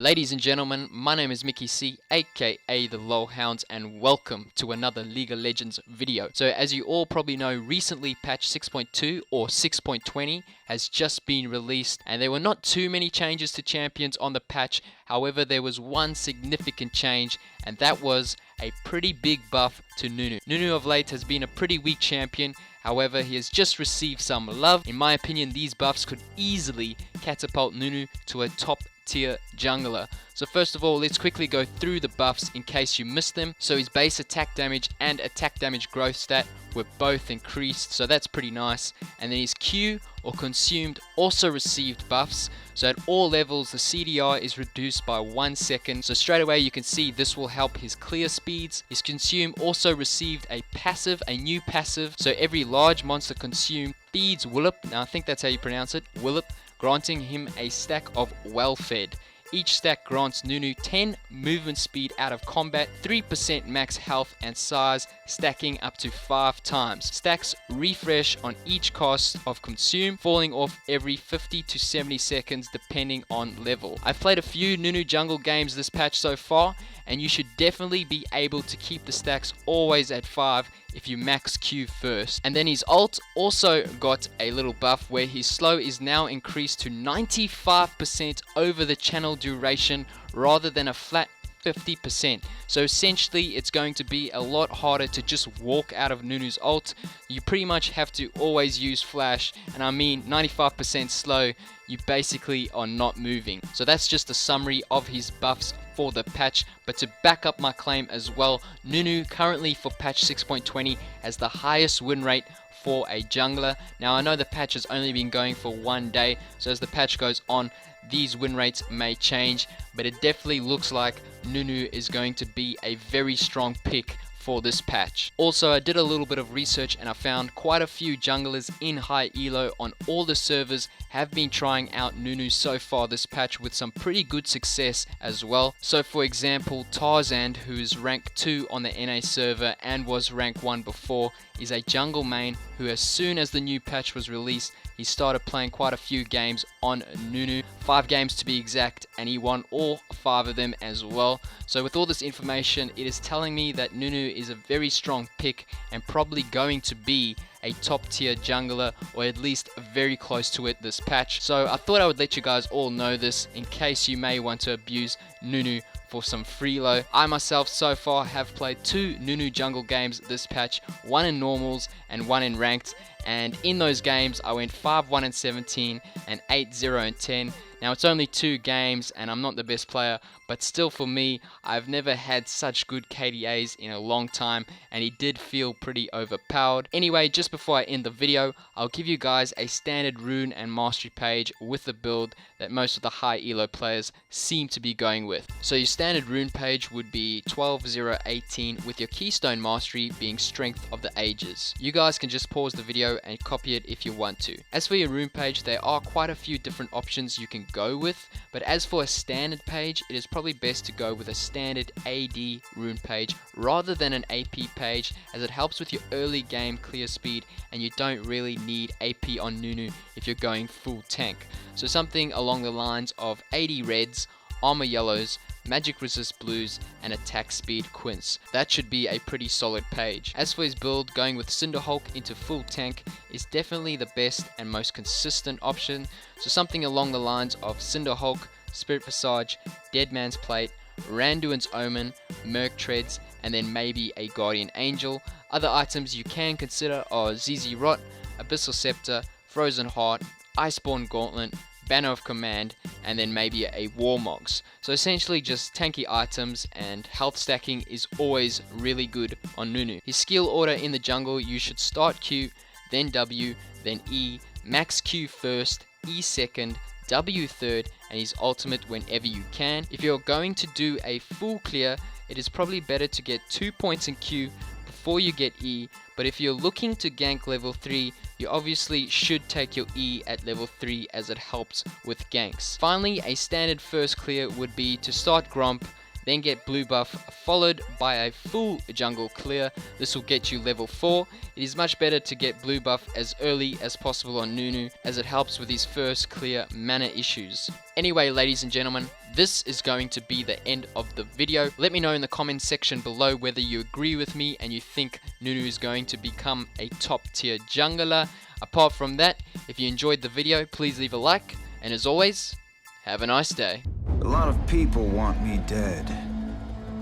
Ladies and gentlemen, my name is Mickey C, aka TheLoLHounds, and welcome to another League of Legends video. So as you all probably know, recently patch 6.2 or 6.20 has just been released, and there were not too many changes to champions on the patch. However, there was one significant change, and that was a pretty big buff to Nunu. Nunu of late has been a pretty weak champion. However, he has just received some love. In my opinion, these buffs could easily catapult Nunu to a top tier jungler. So first of all, let's quickly go through the buffs in case you missed them. So his base attack damage and attack damage growth stat were both increased, so that's pretty nice. And then his Q or consumed also received buffs. So at all levels the CDR is reduced by 1 second. So straight away you can see this will help his clear speeds. His consume also received a new passive. So every large monster consumed feeds Willip. Now I think that's how you pronounce it, Willip, granting him a stack of well-fed. Each stack grants Nunu 10 movement speed out of combat, 3% max health and size, stacking up to 5 times. Stacks refresh on each cost of consume, falling off every 50 to 70 seconds depending on level. I've played a few Nunu jungle games this patch so far, and you should definitely be able to keep the stacks always at 5 if you max Q first. And then his ult also got a little buff where his slow is now increased to 95% over the channel duration rather than a flat 50%. So essentially it's going to be a lot harder to just walk out of Nunu's ult. You pretty much have to always use flash, and I mean 95% slow, you basically are not moving. So that's just a summary of his buffs for the patch. But to back up my claim as well, Nunu currently for patch 6.20 has the highest win rate for a jungler. Now I know the patch has only been going for 1 day, so as the patch goes on these win rates may change, but it definitely looks like Nunu is going to be a very strong pick for this patch. Also, I did a little bit of research and I found quite a few junglers in high elo on all the servers have been trying out Nunu so far this patch with some pretty good success as well. So for example, Tarzan, who is rank 2 on the NA server and was rank 1 before, is a jungle main who, as soon as the new patch was released, he started playing quite a few games on Nunu, 5 games to be exact, and he won all 5 of them as well. So with all this information, it is telling me that Nunu is a very strong pick and probably going to be a top tier jungler, or at least very close to it this patch. So I thought I would let you guys all know this in case you may want to abuse Nunu for some freelo. I myself so far have played 2 Nunu jungle games this patch, 1 in normals and 1 in ranked, and in those games I went 5-1-17 and 8-0-10. Now it's only 2 games and I'm not the best player, but still for me, I've never had such good KDAs in a long time, and he did feel pretty overpowered. Anyway, just before I end the video, I'll give you guys a standard rune and mastery page with the build that most of the high elo players seem to be going with. So your standard rune page would be 12-0-18 with your keystone mastery being strength of the ages. You guys can just pause the video and copy it if you want to. As for your rune page, there are quite a few different options you can go with, but as for a standard page, it is probably best to go with a standard AD rune page rather than an AP page, as it helps with your early game clear speed and you don't really need AP on Nunu if you're going full tank. So something along the lines of 80 reds, armor yellows, magic resist blues, and attack speed quints. That should be a pretty solid page. As for his build, going with Cinderhulk into full tank is definitely the best and most consistent option. So something along the lines of Cinderhulk, Spirit Visage, Dead Man's Plate, Randuin's Omen, Merc Treads, and then maybe a Guardian Angel. Other items you can consider are ZZ Rot, Abyssal Scepter, Frozen Heart, Iceborne Gauntlet, Banner of Command, and then maybe a Warmogs. So essentially just tanky items, and health stacking is always really good on Nunu. His skill order in the jungle, you should start Q, then W, then E, max Q first, E second, W third, and his ultimate whenever you can. If you're going to do a full clear, it is probably better to get 2 points in Q before you get E, but if you're looking to gank level 3, you obviously should take your E at level 3 as it helps with ganks. Finally, a standard first clear would be to start Gromp, then get blue buff followed by a full jungle clear. This will get you level 4. It is much better to get blue buff as early as possible on Nunu, as it helps with his first clear mana issues. Anyway, ladies and gentlemen, this is going to be the end of the video. Let me know in the comments section below whether you agree with me and you think Nunu is going to become a top tier jungler. Apart from that, if you enjoyed the video, please leave a like, and as always, have a nice day. A lot of people want me dead.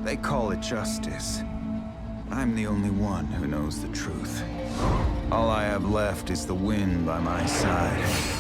They call it justice. I'm the only one who knows the truth. All I have left is the wind by my side.